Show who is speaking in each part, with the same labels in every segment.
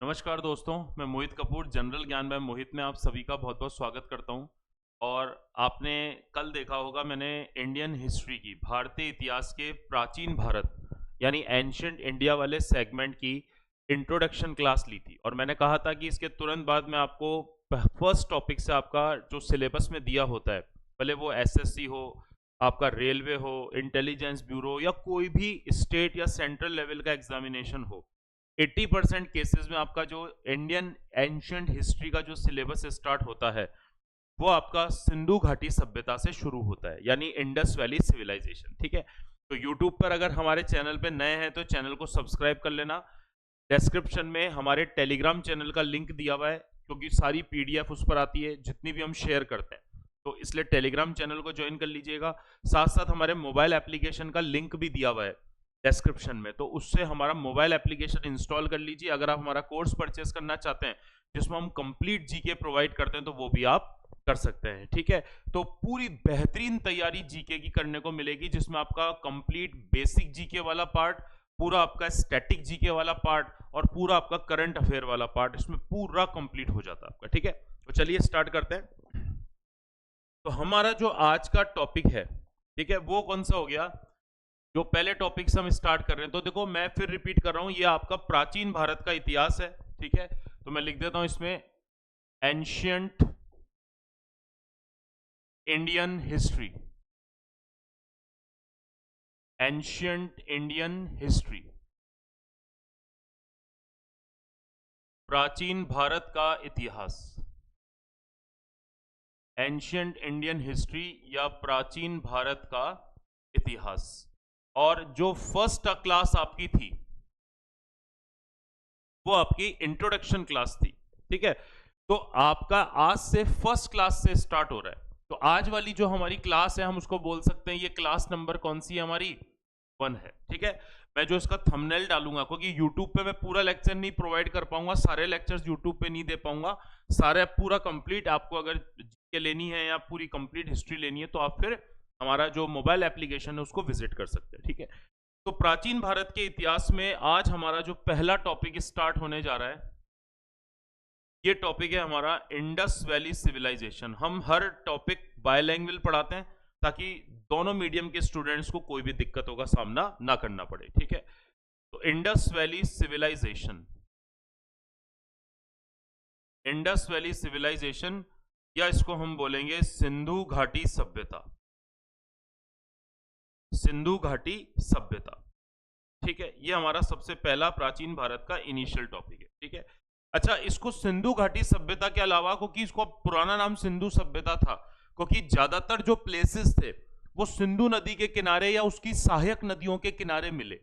Speaker 1: नमस्कार दोस्तों, मैं मोहित कपूर जनरल ज्ञान में मोहित में आप सभी का बहुत बहुत स्वागत करता हूं। और आपने कल देखा होगा मैंने इंडियन हिस्ट्री की भारतीय इतिहास के प्राचीन भारत यानी एंशियंट इंडिया वाले सेगमेंट की इंट्रोडक्शन क्लास ली थी। और मैंने कहा था कि इसके तुरंत बाद मैं आपको फर्स्ट टॉपिक से आपका जो सिलेबस में दिया होता है, भले वो एसएससी हो, आपका रेलवे हो, इंटेलिजेंस ब्यूरो या कोई भी स्टेट या सेंट्रल लेवल का एग्जामिनेशन हो, 80% केसेस में आपका जो इंडियन एंशियंट हिस्ट्री का जो सिलेबस स्टार्ट होता है वो आपका सिंधु घाटी सभ्यता से शुरू होता है, यानी इंडस वैली सिविलाइजेशन। ठीक है, तो यूट्यूब पर अगर हमारे चैनल पे नए हैं तो चैनल को सब्सक्राइब कर लेना। डिस्क्रिप्शन में हमारे टेलीग्राम चैनल का लिंक दिया हुआ है, क्योंकि सारी पीडीएफ उस पर आती है जितनी भी हम शेयर करते हैं, तो इसलिए टेलीग्राम चैनल को ज्वाइन कर लीजिएगा। साथ साथ हमारे मोबाइल एप्लीकेशन का लिंक भी दिया हुआ है डिस्क्रिप्शन में, तो उससे हमारा मोबाइल एप्लीकेशन इंस्टॉल कर लीजिए। अगर आप हमारा कोर्स परचेस करना चाहते हैं जिसमें हम कंप्लीट जीके प्रोवाइड करते हैं तो वो भी आप कर सकते हैं। ठीक है, तो पूरी बेहतरीन तैयारी जीके की करने को मिलेगी, जिसमें आपका कंप्लीट बेसिक जीके वाला पार्ट, पूरा आपका स्टैटिक जीके वाला पार्ट और पूरा आपका करंट अफेयर वाला पार्ट इसमें पूरा कंप्लीट हो जाता है आपका। ठीक है, तो चलिए स्टार्ट करते हैं। तो हमारा जो आज का टॉपिक है, ठीक है, वो कौन सा हो गया? जो पहले टॉपिक से हम स्टार्ट कर रहे हैं, तो देखो मैं फिर रिपीट कर रहा हूं, ये आपका प्राचीन भारत का इतिहास है। ठीक है, तो मैं लिख देता हूं इसमें ancient Indian history, ancient Indian history, प्राचीन भारत का इतिहास, एंशियंट इंडियन हिस्ट्री या प्राचीन भारत का इतिहास। और जो फर्स्ट क्लास आपकी थी वो आपकी इंट्रोडक्शन क्लास थी। ठीक है, तो आपका आज से फर्स्ट क्लास से स्टार्ट हो रहा है। तो आज वाली जो हमारी क्लास है हम उसको बोल सकते हैं, ये क्लास नंबर कौन सी है हमारी? 1 है। ठीक है, मैं जो इसका थंबनेल डालूंगा, क्योंकि यूट्यूब पे मैं पूरा लेक्चर नहीं प्रोवाइड कर पाऊंगा, सारे लेक्चर्स यूट्यूब पे नहीं दे पाऊंगा, सारे पूरा कंप्लीट आपको अगर जीके लेनी है या पूरी कंप्लीट हिस्ट्री लेनी है तो आप फिर हमारा जो मोबाइल एप्लीकेशन है उसको विजिट कर सकते हैं। ठीक है, तो प्राचीन भारत के इतिहास में आज हमारा जो पहला टॉपिक स्टार्ट होने जा रहा है, ये टॉपिक है हमारा इंडस वैली सिविलाइजेशन। हम हर टॉपिक बायलैंग्वेज पढ़ाते हैं ताकि दोनों मीडियम के स्टूडेंट्स को कोई भी दिक्कतों का सामना ना करना पड़े। ठीक है, तो Indus valley civilization, Indus valley civilization या इसको हम बोलेंगे सिंधु घाटी सभ्यता, सिंधु घाटी सभ्यता। ठीक है, ये हमारा सबसे पहला प्राचीन भारत का इनिशियल टॉपिक है। ठीक है, अच्छा, इसको सिंधु घाटी सभ्यता के अलावा, क्योंकि इसको पुराना नाम सिंधु सभ्यता था, क्योंकि ज्यादातर जो प्लेसेस थे वो सिंधु नदी के किनारे या उसकी सहायक नदियों के किनारे मिले।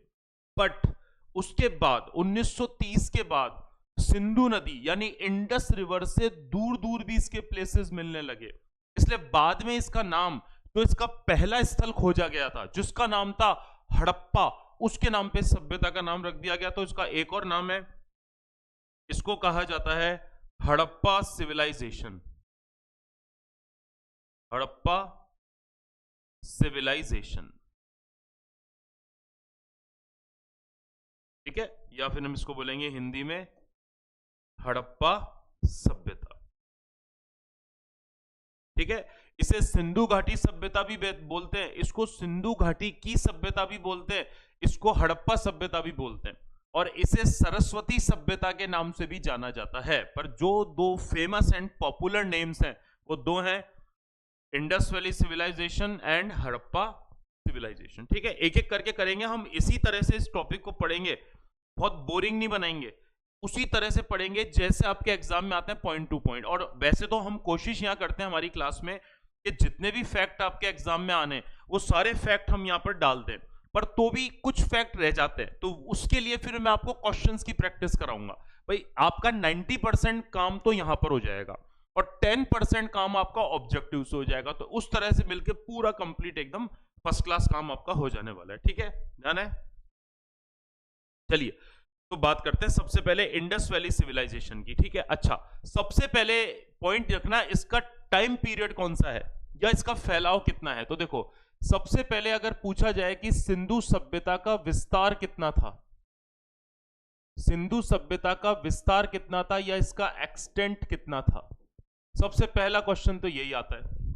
Speaker 1: बट उसके बाद 1930 के बाद सिंधु नदी यानी इंडस रिवर से दूर दूर भी इसके प्लेसेस मिलने लगे, इसलिए बाद में इसका नाम, तो इसका पहला स्थल खोजा गया था जिसका नाम था हड़प्पा, उसके नाम पे सभ्यता का नाम रख दिया गया। तो इसका एक और नाम है, इसको कहा जाता है हड़प्पा सिविलाइजेशन, हड़प्पा सिविलाइजेशन। ठीक है, या फिर हम इसको बोलेंगे हिंदी में हड़प्पा सभ्यता। ठीक है, इसे सिंधु घाटी सभ्यता भी बोलते हैं, इसको सिंधु घाटी की सभ्यता भी बोलते हैं, इसको हड़प्पा सभ्यता भी बोलते हैं, और इसे सरस्वती सभ्यता के नाम से भी जाना जाता है। पर जो दो फेमस एंड पॉपुलर नेम्स हैं वो दो हैं, Indus valley civilization and Harappa civilization. ठीक है, एक एक करके करेंगे हम, इसी तरह से इस टॉपिक को पढ़ेंगे, बहुत बोरिंग नहीं बनाएंगे, उसी तरह से पढ़ेंगे जैसे आपके एग्जाम में आते हैं पॉइंट टू पॉइंट। और वैसे तो हम कोशिश यहां करते हैं हमारी क्लास में कि जितने भी फैक्ट आपके एग्जाम में आने वो सारे फैक्ट हम यहां पर डाल दें, पर तो भी कुछ फैक्ट रह जाते हैं, तो उसके लिए फिर मैं आपको क्वेश्चंस की प्रैक्टिस कराऊंगा। भाई आपका 90% काम तो यहां पर हो जाएगा और 10% काम आपका ऑब्जेक्टिव से हो जाएगा, तो उस तरह से मिलकर पूरा कंप्लीट एकदम फर्स्ट क्लास काम आपका हो जाने वाला है। ठीक है, ध्यान है। चलिए तो बात करते हैं सबसे पहले इंडस वैली सिविलाइजेशन की। ठीक है, अच्छा, सबसे पहले पॉइंट रखना, इसका टाइम पीरियड कौन सा है या इसका फैलाव कितना है। तो देखो, सबसे पहले अगर पूछा जाए कि सिंधु सभ्यता का विस्तार कितना था, सिंधु सभ्यता का विस्तार कितना था या इसका एक्सटेंट कितना था? सबसे पहला क्वेश्चन तो यही आता है।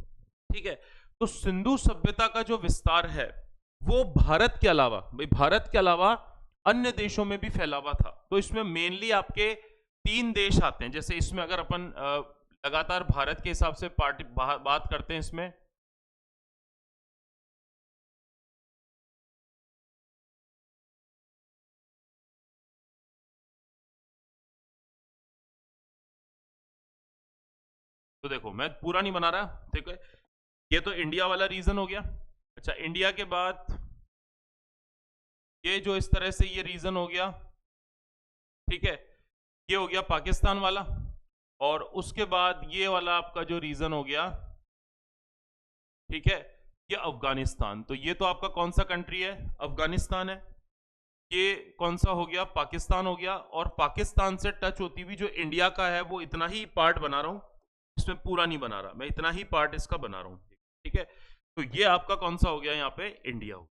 Speaker 1: ठीक है, तो सिंधु सभ्यता का जो विस्तार है वो भारत के अलावा, भाई भारत के अलावा अन्य देशों में भी फैला हुआ था। तो इसमें मेनली आपके 3 देश आते हैं। जैसे इसमें अगर अपन लगातार भारत के हिसाब से बात करते हैं इसमें, तो देखो मैं पूरा नहीं बना रहा, ठीक है, ये तो इंडिया वाला रीजन हो गया। अच्छा, इंडिया के बाद ये जो इस तरह से ये रीजन हो गया, ठीक है, ये हो गया पाकिस्तान वाला, और उसके बाद ये वाला आपका जो रीजन हो गया, ठीक है, ये अफगानिस्तान। तो ये तो आपका कौन सा कंट्री है? अफगानिस्तान है। ये कौन सा हो गया? पाकिस्तान हो गया। और पाकिस्तान से टच होती हुई जो इंडिया का है वो इतना ही पार्ट बना रहा हूं, इसमें पूरा नहीं बना रहा मैं, इतना ही पार्ट इसका बना रहा हूं, ठीक है। तो ये आपका कौन सा हो गया? यहाँ पे इंडिया हो।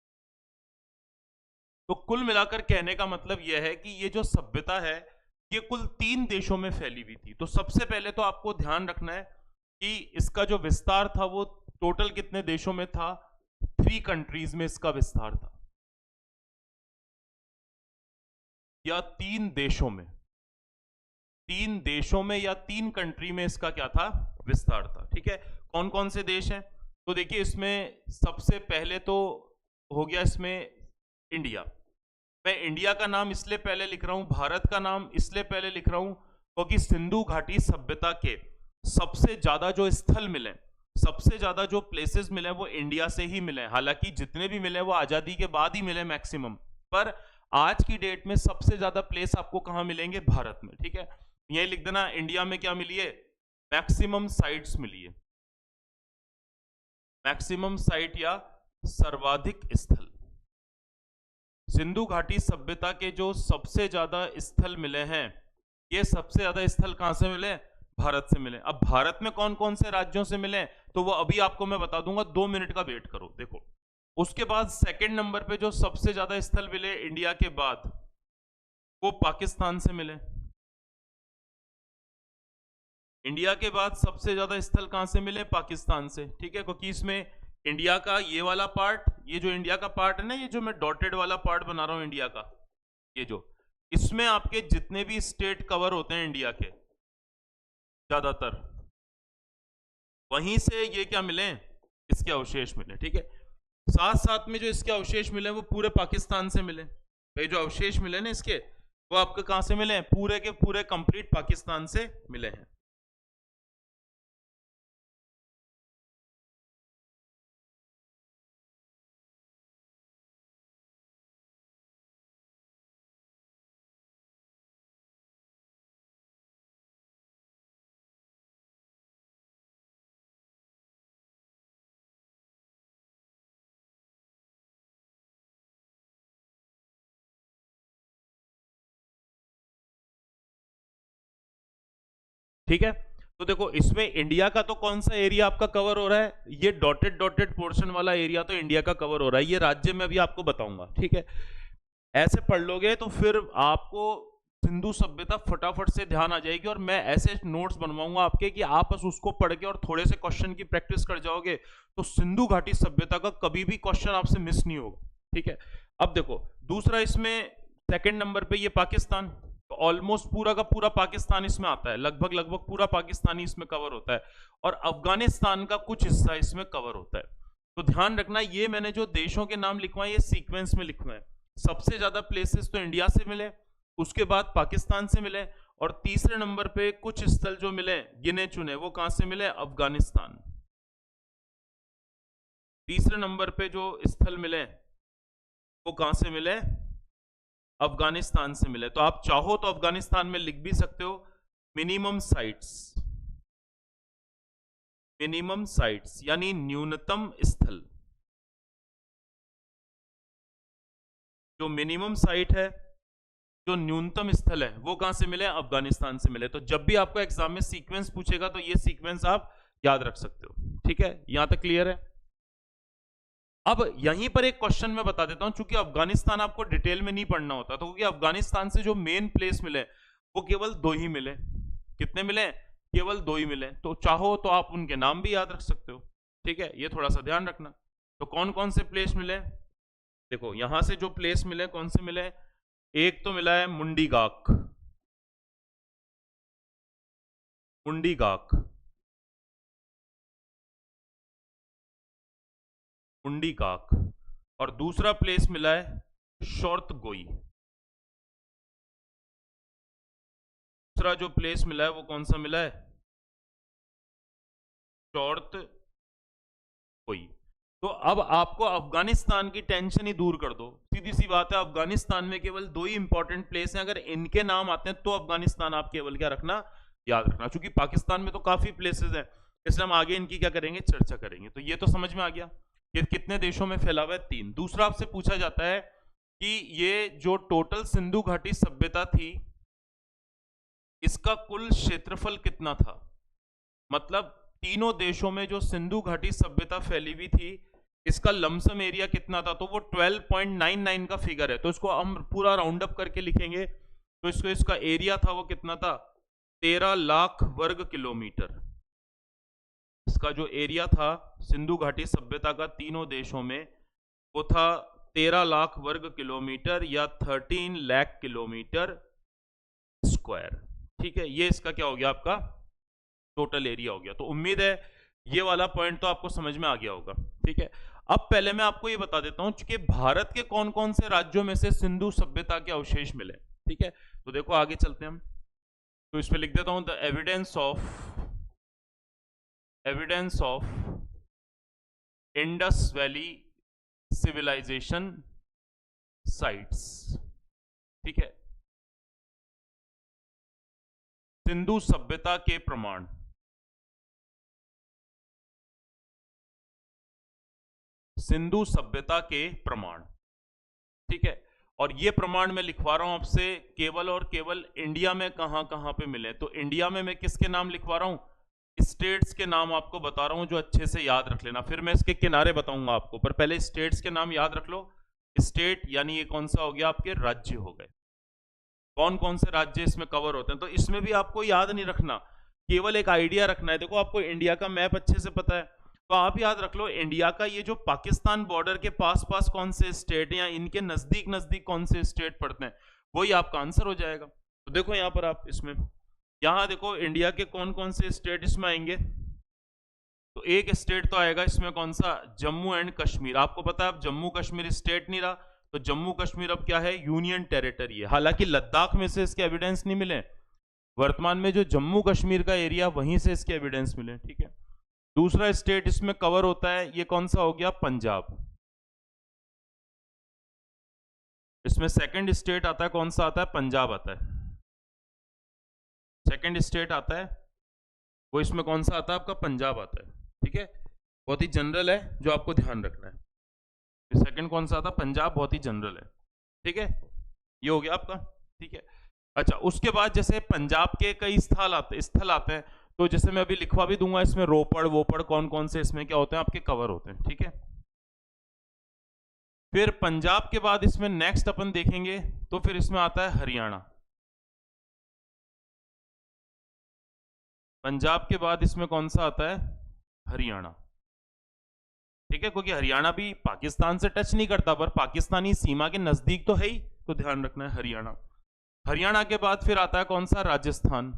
Speaker 1: तो कुल मिलाकर कहने का मतलब यह है कि ये जो सभ्यता है ये कुल 3 देशों में फैली हुई थी। तो सबसे पहले तो आपको ध्यान रखना है कि इसका जो विस्तार था वो टोटल कितने देशों में था? 3 कंट्रीज में इसका विस्तार था, या 3 देशों में, 3 देशों में या 3 कंट्री में इसका क्या था? विस्तार था। ठीक है, कौन कौन से देश हैं? तो देखिए इसमें सबसे पहले तो हो गया इसमें इंडिया। मैं इंडिया का नाम इसलिए पहले लिख रहा हूं, भारत का नाम इसलिए पहले लिख रहा हूं क्योंकि सिंधु घाटी सभ्यता के सबसे ज्यादा जो स्थल मिले, सबसे ज्यादा जो प्लेसेस मिले वो इंडिया से ही मिले। हालांकि जितने भी मिले वो आजादी के बाद ही मिले मैक्सिमम, पर आज की डेट में सबसे ज्यादा प्लेस आपको कहां मिलेंगे? भारत में। ठीक है, यही लिख देना, इंडिया में क्या मिली है? मैक्सिमम साइट्स मिली है, मैक्सिमम साइट या सर्वाधिक स्थल। सिंधु घाटी सभ्यता के जो सबसे ज्यादा स्थल मिले हैं, ये सबसे ज्यादा स्थल कहां से मिले? भारत से मिले। अब भारत में कौन कौन से राज्यों से मिले तो वो अभी आपको मैं बता दूंगा, 2 मिनट का वेट करो। देखो उसके बाद सेकंड नंबर पे जो सबसे ज्यादा स्थल मिले इंडिया के बाद वो पाकिस्तान से मिले। इंडिया के बाद सबसे ज्यादा स्थल कहां से मिले? पाकिस्तान से। ठीक है, क्योंकि इसमें इंडिया का ये वाला पार्ट, ये जो इंडिया का पार्ट है ना, ये जो मैं डॉटेड वाला पार्ट बना रहा हूं इंडिया का, ये जो, इसमें आपके जितने भी स्टेट कवर होते हैं इंडिया के ज्यादातर, वहीं से ये क्या मिले? इसके अवशेष मिले। ठीक है, साथ साथ में जो इसके अवशेष मिले वो पूरे पाकिस्तान से मिले। ये जो अवशेष मिले ना इसके, वो आपके कहां से मिले? पूरे के पूरे कंप्लीट पाकिस्तान से मिले हैं। ठीक है, तो देखो इसमें इंडिया का तो कौन सा एरिया आपका कवर हो रहा है? ये डॉटेड डॉटेड पोर्शन वाला एरिया तो इंडिया का कवर हो रहा है। ये राज्य में अभी आपको बताऊंगा। ठीक है, ऐसे पढ़ लोगे तो फिर आपको सिंधु सभ्यता फटाफट से ध्यान आ जाएगी, और मैं ऐसे नोट्स बनवाऊंगा आपके कि आप बस उसको पढ़ के और थोड़े से क्वेश्चन की प्रैक्टिस कर जाओगे तो सिंधु घाटी सभ्यता का कभी भी क्वेश्चन आपसे मिस नहीं होगा। ठीक है, अब देखो दूसरा, इसमें सेकंड नंबर पे ये पाकिस्तान, तो ऑलमोस्ट पूरा का पूरा पाकिस्तान इसमें आता है, लगभग लगभग पूरा पाकिस्तानी इसमें कवर होता है, और अफगानिस्तान का कुछ हिस्सा इसमें कवर होता है। तो ध्यान रखना, ये मैंने जो देशों के नाम लिखवाए ये सीक्वेंस में लिखवाए। सबसे ज्यादा प्लेसेस तो इंडिया से मिले, उसके बाद पाकिस्तान से मिले, और तीसरे नंबर पे कुछ स्थल जो मिले गिने चुने वो कहां से मिले? अफगानिस्तान। तीसरे नंबर पे जो स्थल मिले वो कहां से मिले? अफगानिस्तान से मिले। तो आप चाहो तो अफगानिस्तान में लिख भी सकते हो मिनिमम साइट्स, मिनिमम साइट्स यानी न्यूनतम स्थल। जो मिनिमम साइट है, जो न्यूनतम स्थल है, वो कहां से मिले? अफगानिस्तान से मिले। तो जब भी आपको एग्जाम में सीक्वेंस पूछेगा तो ये सीक्वेंस आप याद रख सकते हो। ठीक है, यहां तक क्लियर है? अब यहीं पर एक क्वेश्चन मैं बता देता हूं, चूंकि अफगानिस्तान आपको डिटेल में नहीं पढ़ना होता, तो क्योंकि अफगानिस्तान से जो मेन प्लेस मिले वो केवल 2 ही मिले। कितने मिले? केवल 2 ही मिले। तो चाहो तो आप उनके नाम भी याद रख सकते हो, ठीक है, ये थोड़ा सा ध्यान रखना। तो कौन कौन से प्लेस मिले? देखो यहां से जो प्लेस मिले, कौन से मिले? एक तो मिला है मुंडी गाक, मुंडी गाक, मुंडी गाक, और दूसरा प्लेस मिला है शॉर्त गोई। दूसरा जो प्लेस मिला है वो कौन सा मिला है? शॉर्त गोई। तो अब आपको अफगानिस्तान की टेंशन ही दूर कर दो, सीधी सी बात है, अफगानिस्तान में केवल 2 ही इंपॉर्टेंट प्लेस हैं, अगर इनके नाम आते हैं तो अफगानिस्तान आप केवल क्या रखना, याद रखना। क्योंकि पाकिस्तान में तो काफी प्लेसेस हैं, इसलिए हम आगे इनकी क्या करेंगे, चर्चा करेंगे। तो ये तो समझ में आ गया कि कितने देशों में फैला हुआ है, 3। दूसरा आपसे पूछा जाता है कि ये जो टोटल सिंधु घाटी सभ्यता थी, इसका कुल क्षेत्रफल कितना था? मतलब तीनों देशों में जो सिंधु घाटी सभ्यता फैली हुई थी, इसका लमसम एरिया कितना था? तो वो 12.99 का फिगर है, तो इसको हम पूरा राउंड अप करके लिखेंगे, तो इसको इसका एरिया था वो कितना था? 13 लाख वर्ग किलोमीटर। इसका जो एरिया था सिंधु घाटी सभ्यता का तीनों देशों में, वो था 13 लाख वर्ग किलोमीटर या 13 लाख किलोमीटर स्क्वायर। ठीक है, ये इसका क्या हो गया, आपका टोटल एरिया हो गया। तो उम्मीद है ये वाला पॉइंट तो आपको समझ में आ गया होगा। ठीक है, अब पहले मैं आपको ये बता देता हूं कि भारत के कौन कौन से राज्यों में से सिंधु सभ्यता के अवशेष मिले। ठीक है, तो देखो आगे चलते हैं हम। तो इसमें लिख देता हूं, the evidence of Indus valley civilization sites. ठीक है, सिंधु सभ्यता के प्रमाण, सिंधु सभ्यता के प्रमाण। ठीक है, और ये प्रमाण मैं लिखवा रहा हूं आपसे केवल और केवल इंडिया में कहां कहां पे मिले। तो इंडिया में मैं किसके नाम लिखवा रहा हूं? स्टेट्स के नाम आपको बता रहा हूं, जो अच्छे से याद रख लेना, फिर मैं इसके किनारे बताऊंगा आपको, पर पहले स्टेट्स के नाम याद रख लो। स्टेट यानी ये कौन सा हो गया, आपके राज्य हो गए। कौन कौन से राज्य इसमें कवर होते हैं, तो इसमें भी आपको याद नहीं रखना, केवल एक आइडिया रखना है। देखो आपको इंडिया का मैप अच्छे से पता है, तो आप याद रख लो इंडिया का ये जो पाकिस्तान बॉर्डर के पास पास कौन से स्टेट या इनके नजदीक नजदीक कौन से स्टेट पड़ते हैं, वही आपका आंसर हो जाएगा। तो देखो यहां पर आप इसमें, यहां देखो इंडिया के कौन कौन से स्टेट इसमें आएंगे। तो एक स्टेट तो आएगा इसमें, कौन सा? जम्मू एंड कश्मीर। आपको पता है अब जम्मू कश्मीर स्टेट नहीं रहा, तो जम्मू कश्मीर अब क्या है, यूनियन टेरिटरी है। हालांकि लद्दाख में से इसके एविडेंस नहीं मिले, वर्तमान में जो जम्मू कश्मीर का एरिया वहीं से इसके एविडेंस मिले। ठीक है, दूसरा स्टेट इसमें कवर होता है, ये कौन सा हो गया, पंजाब। इसमें सेकंड स्टेट आता है, कौन सा आता है, पंजाब आता है। सेकंड स्टेट आता है वो इसमें कौन सा आता है, आपका पंजाब आता है। ठीक है, बहुत ही जनरल है, जो आपको ध्यान रखना है। सेकंड कौन सा आता है, पंजाब, बहुत ही जनरल है। ठीक है, ये हो गया आपका। ठीक है, अच्छा उसके बाद जैसे पंजाब के कई स्थल आते हैं, तो जैसे मैं अभी लिखवा भी दूंगा इसमें, रोपड़ वोपड़ कौन कौन से इसमें क्या होते हैं, आपके कवर होते हैं। ठीक है, फिर पंजाब के बाद इसमें नेक्स्ट अपन देखेंगे, तो फिर इसमें आता है हरियाणा। पंजाब के बाद इसमें कौन सा आता है, हरियाणा। ठीक है, क्योंकि हरियाणा भी पाकिस्तान से टच नहीं करता, पर पाकिस्तानी सीमा के नजदीक तो है ही, तो ध्यान रखना है हरियाणा। हरियाणा के बाद फिर आता है कौन सा, राजस्थान।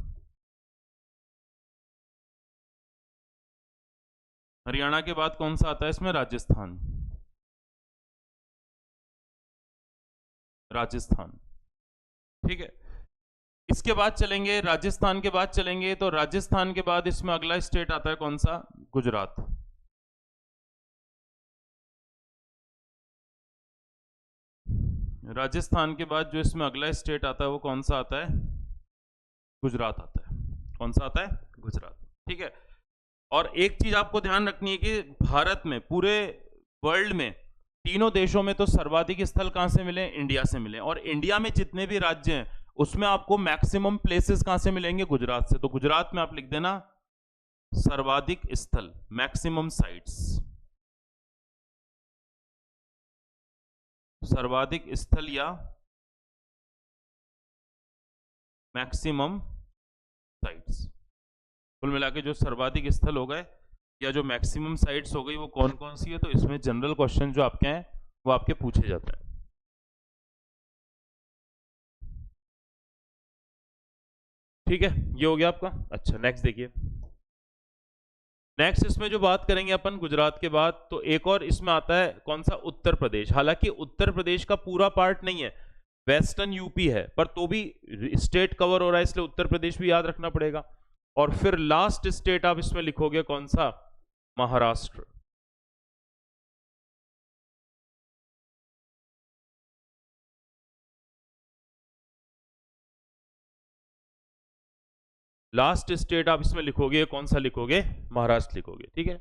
Speaker 1: हरियाणा के बाद कौन सा आता है इसमें, राजस्थान। राजस्थान। ठीक है, इसके बाद चलेंगे, राजस्थान के बाद चलेंगे, तो राजस्थान के बाद इसमें अगला स्टेट आता है कौन सा, गुजरात। राजस्थान के बाद जो इसमें अगला स्टेट आता है वो कौन सा आता है, गुजरात आता है। कौन सा आता है, गुजरात। ठीक है, और एक चीज आपको ध्यान रखनी है कि भारत में, पूरे वर्ल्ड में तीनों देशों में तो सर्वाधिक स्थल कहां से मिले, इंडिया से मिले। और इंडिया में जितने भी राज्य हैं उसमें आपको मैक्सिमम प्लेसेस कहां से मिलेंगे, गुजरात से। तो गुजरात में आप लिख देना सर्वाधिक स्थल, मैक्सिमम साइट्स। सर्वाधिक स्थल या मैक्सिमम साइट्स। कुल मिला के जो सर्वाधिक स्थल हो गए या जो मैक्सिमम साइट्स हो गई वो कौन कौन सी है, तो इसमें जनरल क्वेश्चन जो आपके हैं वो आपके पूछे जाते हैं। ठीक है, ये हो गया आपका। अच्छा, नेक्स्ट देखिए। नेक्स्ट इसमें जो बात करेंगे अपन गुजरात के बाद, तो एक और इसमें आता है कौन सा, उत्तर प्रदेश। हालांकि उत्तर प्रदेश का पूरा पार्ट नहीं है, वेस्टर्न यूपी है, पर तो भी स्टेट कवर हो रहा है, इसलिए उत्तर प्रदेश भी याद रखना पड़ेगा। और फिर लास्ट स्टेट आप इसमें लिखोगे कौन सा, महाराष्ट्र। लास्ट स्टेट आप इसमें लिखोगे कौन सा, लिखोगे महाराष्ट्र लिखोगे। ठीक है,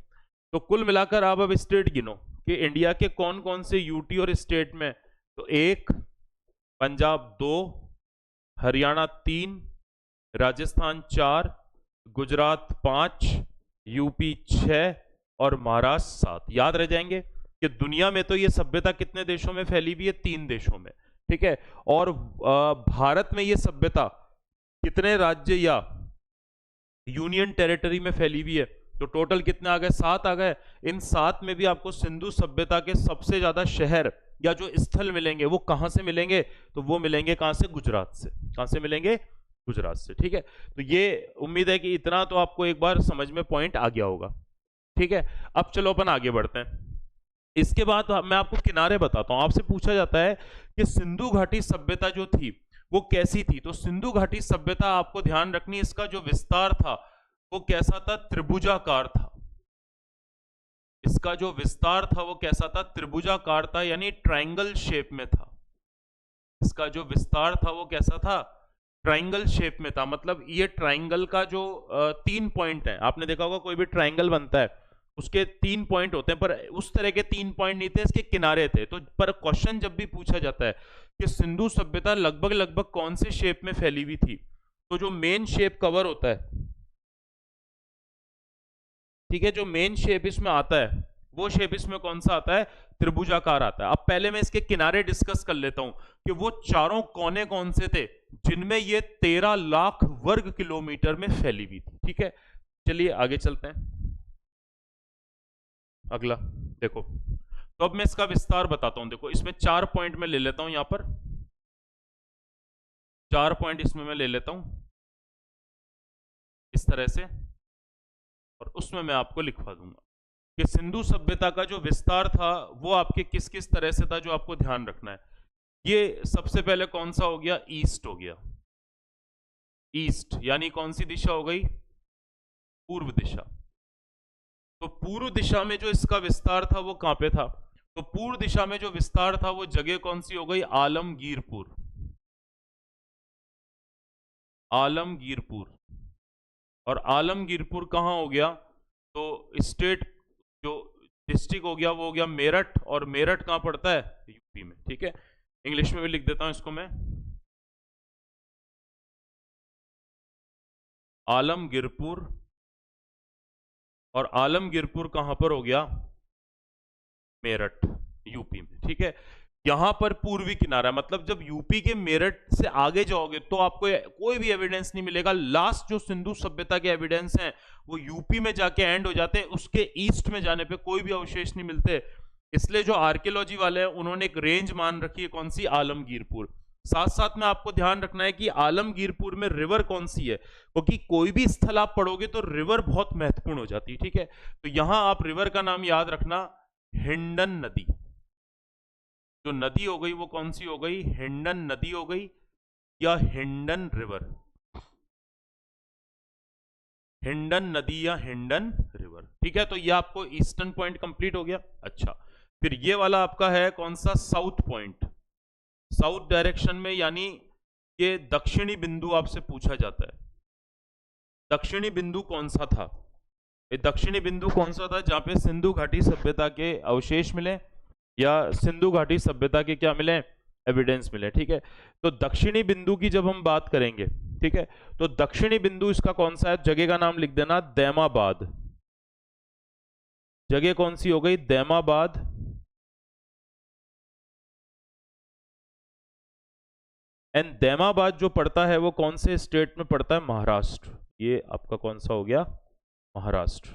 Speaker 1: तो कुल मिलाकर आप अब स्टेट गिनो कि इंडिया के कौन कौन से यूटी और स्टेट में, तो 1, पंजाब 2, हरियाणा 3, राजस्थान 4, गुजरात 5, यूपी 6 और महाराष्ट्र 7। याद रह जाएंगे कि दुनिया में तो ये सभ्यता कितने देशों में फैली हुई है, 3 देशों में। ठीक है, और भारत में ये सभ्यता कितने राज्य या यूनियन टेरिटरी में फैली हुई है, तो टोटल कितने आ गए, 7 आ गए। इन 7 में भी आपको सिंधु सभ्यता के सबसे ज्यादा शहर या जो स्थल मिलेंगे वो कहां से मिलेंगे, तो वो मिलेंगे कहां से, गुजरात से। कहां से मिलेंगे, गुजरात से। ठीक है, तो ये उम्मीद है कि इतना तो आपको एक बार समझ में पॉइंट आ गया होगा। ठीक है, अब चलो अपन आगे बढ़ते हैं। इसके बाद मैं आपको किनारे बताता हूं। आपसे पूछा जाता है कि सिंधु घाटी सभ्यता जो थी वो कैसी थी, तो सिंधु घाटी सभ्यता आपको ध्यान रखनी, इसका जो विस्तार था वो कैसा था, त्रिभुजाकार था। इसका जो विस्तार था वो कैसा था, त्रिभुजाकार था, यानी ट्रायंगल शेप में था। इसका जो विस्तार था वो कैसा था, ट्रायंगल शेप में था। मतलब ये ट्रायंगल का जो 3 पॉइंट है, आपने देखा होगा कोई भी ट्रायंगल बनता है उसके 3 पॉइंट होते हैं, पर उस तरह के 3 पॉइंट नहीं थे, इसके किनारे थे। तो पर क्वेश्चन जब भी पूछा जाता है कि सिंधु सभ्यता लगभग लगभग कौन से शेप में फैली हुई थी, तो जो मेन शेप कवर होता है, ठीक है, जो मेन शेप इसमें आता है वो शेप इसमें कौन सा आता है, त्रिभुजाकार आता है। अब पहले मैं इसके किनारे डिस्कस कर लेता हूं कि वो चारों कोने कौन से थे जिनमें ये 13 लाख वर्ग किलोमीटर में फैली हुई थी। ठीक है, चलिए आगे चलते हैं। अगला देखो, तो अब मैं इसका विस्तार बताता हूं। देखो, इसमें 4 पॉइंट में ले लेता हूं, यहां पर 4 पॉइंट इसमें मैं ले लेता हूं इस तरह से, और उसमें मैं आपको लिखवा दूंगा कि सिंधु सभ्यता का जो विस्तार था वो आपके किस किस तरह से था, जो आपको ध्यान रखना है। ये सबसे पहले कौन सा हो गया, ईस्ट हो गया। ईस्ट यानी कौन सी दिशा हो गई, पूर्व दिशा। तो पूर्व दिशा में जो इसका विस्तार था वो कहां पे था, तो पूर्व दिशा में जो विस्तार था वो जगह कौन सी हो गई, आलमगीरपुर। आलमगीरपुर। और आलमगीरपुर कहां हो गया, तो स्टेट जो डिस्ट्रिक्ट हो गया वो हो गया मेरठ, और मेरठ कहां पड़ता है, यूपी में। ठीक है, इंग्लिश में भी लिख देता हूं इसको मैं, आलमगीरपुर। और आलमगीरपुर कहां पर हो गया, मेरठ, यूपी में। ठीक है, यहां पर पूर्वी किनारा, मतलब जब यूपी के मेरठ से आगे जाओगे तो आपको कोई भी एविडेंस नहीं मिलेगा। लास्ट जो सिंधु सभ्यता के एविडेंस हैं वो यूपी में जाके एंड हो जाते हैं, उसके ईस्ट में जाने पे कोई भी अवशेष नहीं मिलते। इसलिए जो आर्कियोलॉजी वाले हैं उन्होंने एक रेंज मान रखी है, कौन सी, आलमगीरपुर। साथ साथ में आपको ध्यान रखना है कि आलमगीरपुर में रिवर कौन सी है, क्योंकि कोई भी स्थल आप पढ़ोगे तो रिवर बहुत महत्वपूर्ण हो जाती है। ठीक है, तो यहां आप रिवर का नाम याद रखना, हिंडन नदी। जो नदी हो गई वो कौन सी हो गई, हिंडन नदी हो गई या हिंडन रिवर। हिंडन नदी या हिंडन रिवर। ठीक है, तो ये आपको ईस्टर्न पॉइंट कंप्लीट हो गया। अच्छा, फिर ये वाला आपका है कौन सा, साउथ पॉइंट। साउथ डायरेक्शन में, यानी ये दक्षिणी बिंदु आपसे पूछा जाता है। दक्षिणी बिंदु कौन सा था, ये दक्षिणी बिंदु कौन सा था जहां पे सिंधु घाटी सभ्यता के अवशेष मिले या सिंधु घाटी सभ्यता के क्या मिले, एविडेंस मिले। ठीक है, तो दक्षिणी बिंदु की जब हम बात करेंगे, ठीक है, तो दक्षिणी बिंदु इसका कौन सा है, जगह का नाम लिख देना, दैमाबाद। जगह कौन सी हो गई, दैमाबाद। एंडेमाबाद जो पड़ता है वो कौन से स्टेट में पड़ता है? महाराष्ट्र। ये आपका कौन सा हो गया? महाराष्ट्र।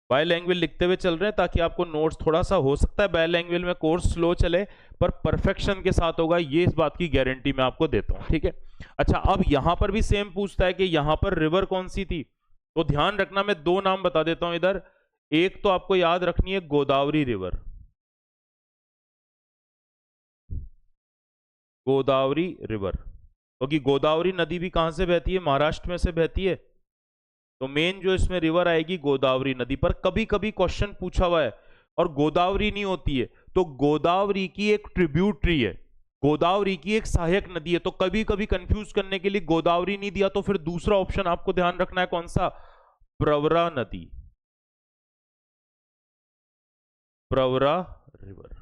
Speaker 1: बायलैंग्वेज लिखते हुए चल रहे हैं ताकि आपको नोट्स, थोड़ा सा हो सकता है बायलैंग्वेज में कोर्स स्लो चले पर परफेक्शन के साथ होगा, ये इस बात की गारंटी मैं आपको देता हूं, ठीक है। अच्छा, अब यहां पर भी सेम पूछता है कि यहां पर रिवर कौन सी थी, तो ध्यान रखना, मैं दो नाम बता देता हूं इधर। एक तो आपको याद रखनी है गोदावरी रिवर, गोदावरी रिवर, क्योंकि गोदावरी नदी भी कहां से बहती है? महाराष्ट्र में से बहती है। तो मेन जो इसमें रिवर आएगी गोदावरी नदी। पर कभी कभी क्वेश्चन पूछा हुआ है और गोदावरी नहीं होती है, तो गोदावरी की एक ट्रिब्यूटरी है, गोदावरी की एक सहायक नदी है, तो कभी कभी कंफ्यूज करने के लिए गोदावरी नहीं दिया तो फिर दूसरा ऑप्शन आपको ध्यान रखना है, कौन सा? प्रवरा नदी, प्रवरा रिवर,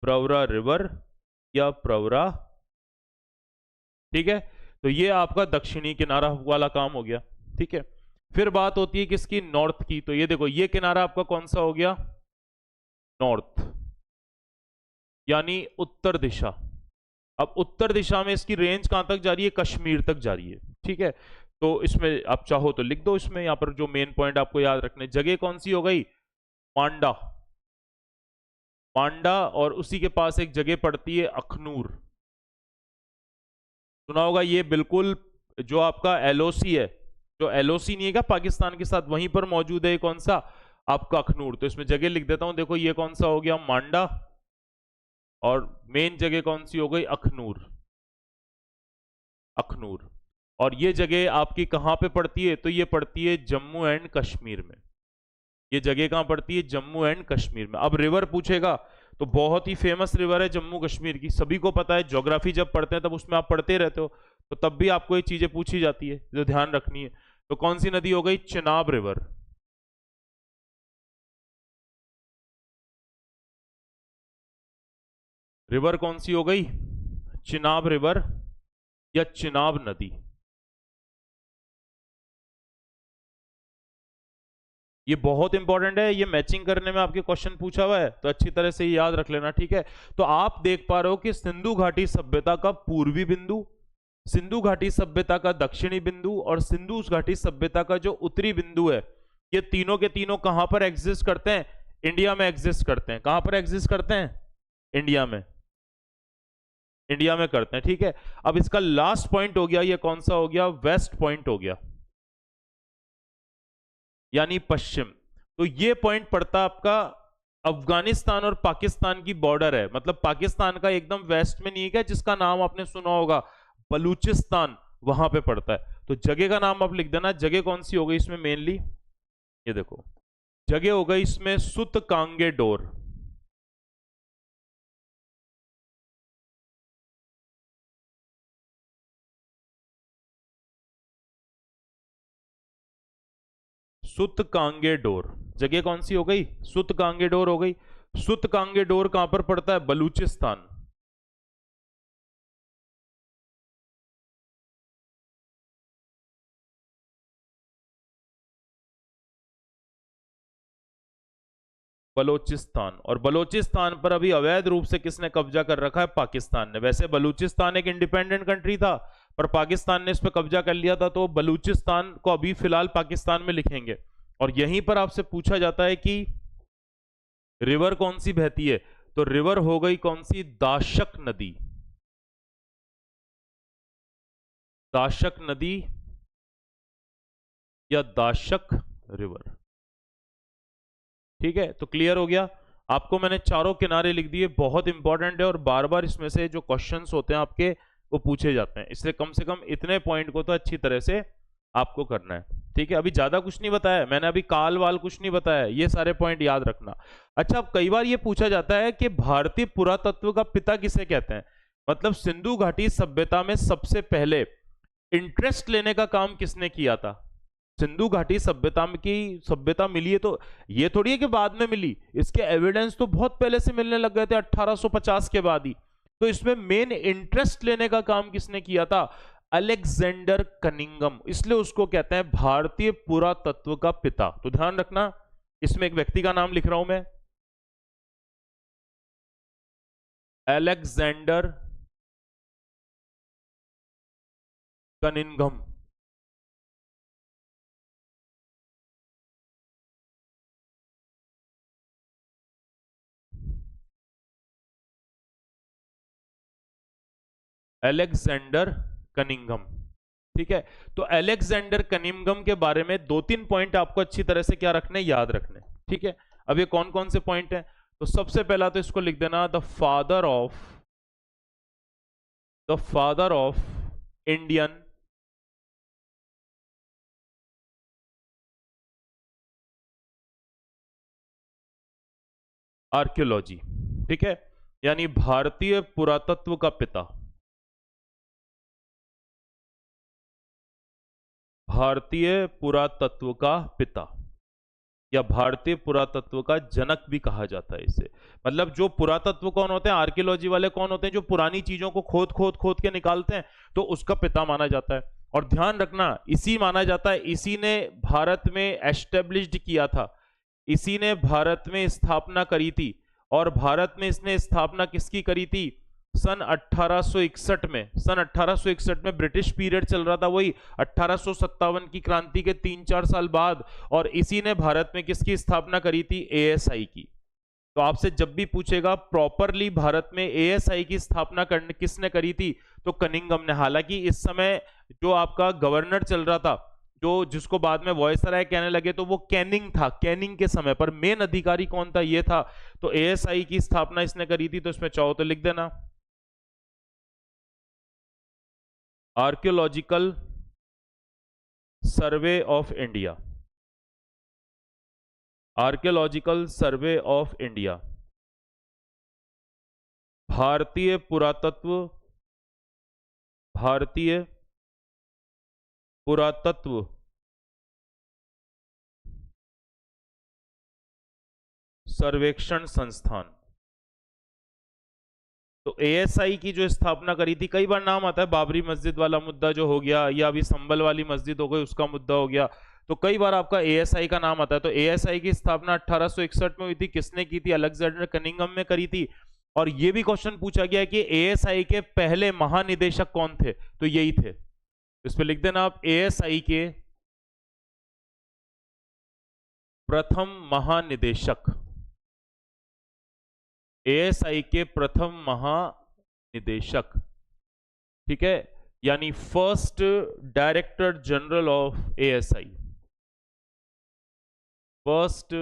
Speaker 1: प्रवरा रिवर या प्रवरा, ठीक है। तो ये आपका दक्षिणी किनारा वाला काम हो गया, ठीक है। फिर बात होती है किसकी? नॉर्थ की। तो ये देखो, ये किनारा आपका कौन सा हो गया? नॉर्थ, यानी उत्तर दिशा। अब उत्तर दिशा में इसकी रेंज कहां तक जा रही है? कश्मीर तक जा रही है, ठीक है। तो इसमें आप चाहो तो लिख दो, इसमें यहां पर जो मेन पॉइंट आपको याद रखने, जगह कौन सी हो गई? मांडा, मांडा, और उसी के पास एक जगह पड़ती है अखनूर, सुना होगा। ये बिल्कुल जो आपका एलओसी है, जो एलओसी नहीं है क्या पाकिस्तान के साथ, वहीं पर मौजूद है। कौन सा? आपका अखनूर। तो इसमें जगह लिख देता हूं, देखो ये कौन सा हो गया? मांडा, और मेन जगह कौन सी हो गई? अखनूर, अखनूर। और ये जगह आपकी कहां पे पड़ती है? तो ये पड़ती है जम्मू एंड कश्मीर में। ये जगह कहां पड़ती है? जम्मू एंड कश्मीर में। अब रिवर पूछेगा तो बहुत ही फेमस रिवर है जम्मू कश्मीर की, सभी को पता है, ज्योग्राफी जब पढ़ते हैं तब उसमें आप पढ़ते रहते हो, तो तब भी आपको ये चीजें पूछी जाती है जो ध्यान रखनी है। तो कौन सी नदी हो गई? चिनाब रिवर, रिवर कौन सी हो गई? चिनाब रिवर या चिनाब नदी। ये बहुत इंपॉर्टेंट है, ये मैचिंग करने में आपके क्वेश्चन पूछा हुआ है, तो अच्छी तरह से याद रख लेना, ठीक है। तो आप देख पा रहे हो कि सिंधु घाटी सभ्यता का पूर्वी बिंदु, सिंधु घाटी सभ्यता का दक्षिणी बिंदु और सिंधु घाटी सभ्यता का जो उत्तरी बिंदु है, ये तीनों के तीनों कहां पर एग्जिस्ट करते हैं? इंडिया में एग्जिस्ट करते हैं। कहां पर एग्जिस्ट करते हैं? इंडिया में, इंडिया में करते हैं, ठीक है। अब इसका लास्ट पॉइंट हो गया, ये कौन सा हो गया? वेस्ट पॉइंट हो गया, यानी पश्चिम। तो ये पॉइंट पड़ता आपका अफगानिस्तान और पाकिस्तान की बॉर्डर है, मतलब पाकिस्तान का एकदम वेस्ट में नहीं है क्या, जिसका नाम आपने सुना होगा बलूचिस्तान, वहां पे पड़ता है। तो जगह का नाम आप लिख देना। जगह कौन सी हो गई इसमें? मेनली ये देखो, जगह हो गई इसमें सुत कांगे डोर, सुत कांगे डोर, जगह कौन सी हो गई? सुत कांगे डोर हो गई। सुत कांगे डोर कहां पर पड़ता है? बलूचिस्तान, बलोचिस्तान। और बलोचिस्तान पर अभी अवैध रूप से किसने कब्जा कर रखा है? पाकिस्तान ने। वैसे बलूचिस्तान एक इंडिपेंडेंट कंट्री था, पर पाकिस्तान ने इस पर कब्जा कर लिया था, तो बलूचिस्तान को अभी फिलहाल पाकिस्तान में लिखेंगे। और यहीं पर आपसे पूछा जाता है कि रिवर कौन सी बहती है, तो रिवर हो गई कौन सी? दाशक नदी, दाशक नदी या दाशक रिवर, ठीक है। तो क्लियर हो गया। आपको मैंने चारों किनारे लिख दिए, बहुत इंपॉर्टेंट है, और बार बार इसमें से जो क्वेश्चंस होते हैं आपके वो पूछे जाते हैं, इसलिए कम से कम इतने पॉइंट को तो अच्छी तरह से आपको करना है, ठीक है। अभी ज्यादा कुछ नहीं बताया मैंने, अभी काल वाल कुछ नहीं बताया, ये सारे पॉइंट याद रखना। अच्छा, अब कई बार ये पूछा जाता है कि भारतीय पुरातत्व का पिता किसे कहते हैं, मतलब सिंधु घाटी सभ्यता में सबसे पहले इंटरेस्ट लेने का काम किसने किया था? सिंधु घाटी सभ्यता की सभ्यता मिली है, तो ये थोड़ी है कि बाद में मिली, इसके एविडेंस तो बहुत पहले से मिलने लग गए थे, 1850 के बाद ही। तो इसमें मेन इंटरेस्ट लेने का काम किसने किया था? अलेक्जेंडर कनिंगम, इसलिए उसको कहते हैं भारतीय पुरातत्व का पिता। तो ध्यान रखना, इसमें एक व्यक्ति का नाम लिख रहा हूं मैं, अलेक्जेंडर कनिंघम। Alexander Cunningham. ठीक है, तो अलेक्जेंडर कनिंघम के बारे में दो तीन पॉइंट आपको अच्छी तरह से क्या रखने, याद रखने। ठीक है, अब ये कौन कौन से पॉइंट हैं? तो सबसे पहला तो इसको लिख देना, the father of Indian archaeology. ठीक है, यानी भारतीय पुरातत्व का पिता, भारतीय पुरातत्व का पिता, या भारतीय पुरातत्व का जनक भी कहा जाता है इसे। मतलब जो पुरातत्व कौन होते हैं, आर्कियोलॉजी वाले कौन होते हैं, जो पुरानी चीजों को खोद खोद खोद के निकालते हैं, तो उसका पिता माना जाता है। और ध्यान रखना, इसी माना जाता है, इसी ने भारत में एस्टेब्लिश्ड किया था, इसी ने भारत में स्थापना करी थी। और भारत में इसने स्थापना किसकी करी थी? सन 1861 में। सन 1861 में ब्रिटिश पीरियड चल रहा था, वही 1857 की क्रांति के 3-4 साल बाद। और इसी ने भारत में किसकी स्थापना करी थी? एएसआई की। तो आपसे जब भी पूछेगा प्रॉपरली भारत में एएसआई की स्थापना करने किसने करी थी, तो कनिंघम ने। हालांकि इस समय जो आपका गवर्नर चल रहा था, जो जिसको बाद में वॉयसराय कहने लगे, तो वो कैनिंग था, कैनिंग के समय पर। मेन अधिकारी कौन था? ये था। तो एएसआई की स्थापना इसने करी थी। तो इसमें चाहो तो लिख देना, archaeological survey of India, archaeological survey of India, भारतीय पुरातत्व, भारतीय पुरातत्व सर्वेक्षण संस्थान। तो एएसआई की जो स्थापना करी थी, कई बार नाम आता है, बाबरी मस्जिद वाला मुद्दा जो हो गया, या अभी संभल वाली मस्जिद हो गई, उसका मुद्दा हो गया, तो कई बार आपका एएसआई का नाम आता है। तो एएसआई की स्थापना 1861 में हुई थी। किसने की थी? अलेक्जेंडर कनिंघम में करी थी। और यह भी क्वेश्चन पूछा गया कि एएसआई के पहले महानिदेशक कौन थे? तो यही थे। इस पे लिख देना आप, एएसआई के प्रथम महानिदेशक, एएसआई के प्रथम महानिदेशक। ठीक है, यानी first director general of ASI, first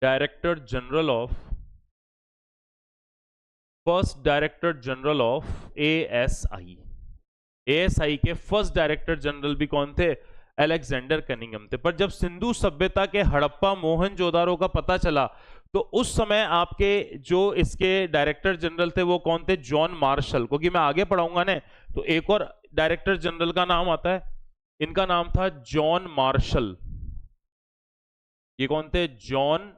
Speaker 1: director general of, first director general of ASI. ASI के फर्स्ट डायरेक्टर जनरल भी कौन थे? अलेक्जेंडर कनिंघम थे। पर जब सिंधु सभ्यता के हड़प्पा मोहनजोदारो का पता चला, तो उस समय आपके जो इसके डायरेक्टर जनरल थे वो कौन थे? John Marshall. क्योंकि मैं आगे पढ़ाऊंगा ना, तो एक और डायरेक्टर जनरल का नाम आता है, इनका नाम था जॉन मार्शल। ये कौन थे? John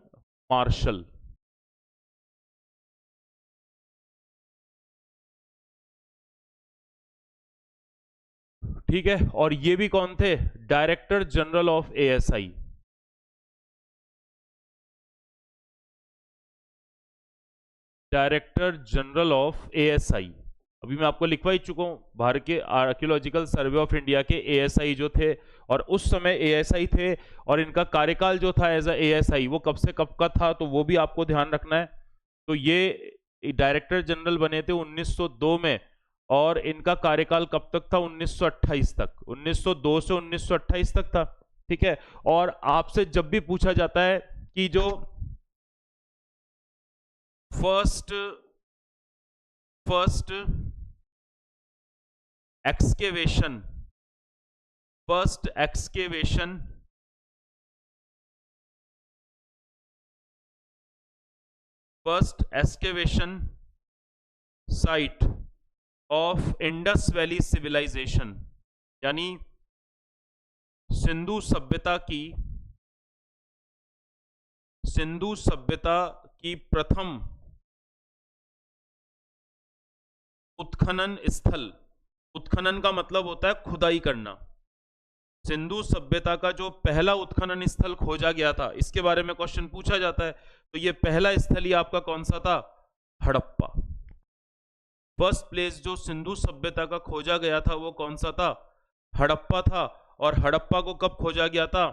Speaker 1: Marshall. ठीक है, और ये भी कौन थे? Director general of ASI. Director general of ASI. अभी मैं आपको लिखवा ही चुका हूं, भारत के आर्कियोलॉजिकल सर्वे ऑफ इंडिया के एएसआई जो थे, और उस समय एएसआई थे, और इनका कार्यकाल जो था एज अ एएसआई, वो कब से कब का था, तो वो भी आपको ध्यान रखना है। तो ये डायरेक्टर जनरल बने थे 1902 में, और इनका कार्यकाल कब तक था? 1928 तक। 1902 से 1928 तक था। ठीक है, और आपसे जब भी पूछा जाता है कि जो first first excavation, first excavation first excavation site of Indus valley civilization, यानी सिंधु सभ्यता की प्रथम उत्खनन स्थल। उत्खनन का मतलब होता है खुदाई करना। सिंधु सभ्यता का जो पहला उत्खनन स्थल खोजा गया था, इसके बारे में क्वेश्चन पूछा जाता है। तो ये पहला स्थल ही आपका कौन सा था? हड़प्पा। फर्स्ट प्लेस जो सिंधु सभ्यता का खोजा गया था वो कौन सा था? हड़प्पा था। और हड़प्पा को कब खोजा गया था?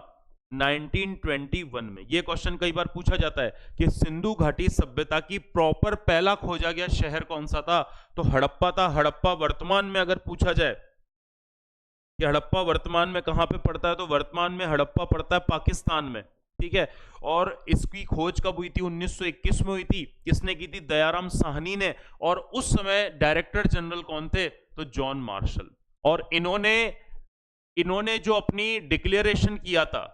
Speaker 1: 1921 में। ये क्वेश्चन कई बार पूछा जाता है कि सिंधु घाटी सभ्यता की प्रॉपर पहला खोजा गया शहर कौन सा था? तो हड़प्पा था। हड़प्पा वर्तमान में अगर पूछा जाए कि हड़प्पा वर्तमान में कहां पे पड़ता है, तो वर्तमान में हड़प्पा पड़ता है पाकिस्तान में, ठीक है। और इसकी खोज कब हुई थी? 1921 में हुई थी। किसने की थी? दयाराम साहनी ने। और उस समय डायरेक्टर जनरल कौन थे? तो जॉन मार्शल। और इन्होंने जो अपनी डिक्लेरेशन किया था,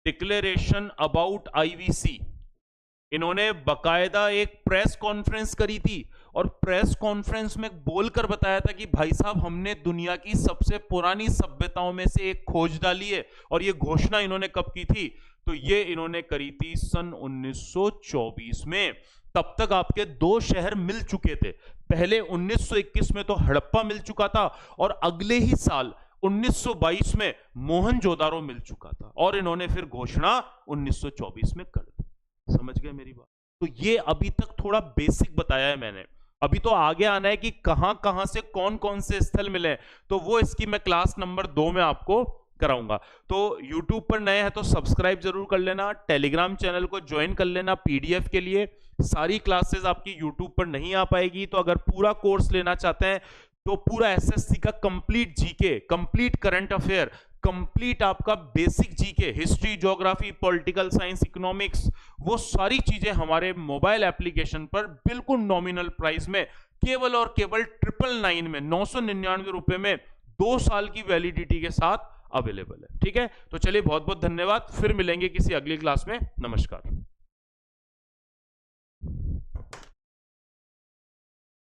Speaker 1: डिक्लेरेशन अबाउट आईवीसी, इन्होंने बकायदा एक प्रेस कॉन्फ्रेंस करी थी और प्रेस कॉन्फ्रेंस में बोलकर बताया था कि भाई साहब, हमने दुनिया की सबसे पुरानी सभ्यताओं में से एक खोज डाली है। और ये घोषणा इन्होंने कब की थी? तो ये इन्होंने करी थी सन 1924 में। तब तक आपके दो शहर मिल चुके थे। पहले 1921 में तो हड़प्पा मिल चुका था और अगले ही साल 1922 में मोहनजोदारो मिल चुका था। और इन्होंने फिर घोषणा 1924 में कर दी। समझ गए मेरी बात? तो ये अभी तक थोड़ा बेसिक बताया है मैंने। अभी तो आगे आना है कि कहां कहां से कौन कौन से स्थल मिले, तो वो इसकी मैं क्लास नंबर 2 में आपको कराऊंगा। तो YouTube पर नए हैं तो सब्सक्राइब जरूर कर लेना, टेलीग्राम चैनल को ज्वाइन कर लेना पीडीएफ के लिए। सारी क्लासेस आपकी YouTube पर नहीं आ पाएगी, तो अगर पूरा कोर्स लेना चाहते हैं तो पूरा एसएससी का complete GK, complete current affair, complete आपका basic GK, history, geography, political science, economics, वो सारी चीजें हमारे मोबाइल एप्लीकेशन पर बिल्कुल नॉमिनल प्राइस में, केवल और केवल 999 में, 999 रुपए में 2 साल की वैलिडिटी के साथ अवेलेबल है। ठीक है, तो चलिए बहुत बहुत धन्यवाद। फिर मिलेंगे किसी अगली क्लास में। नमस्कार।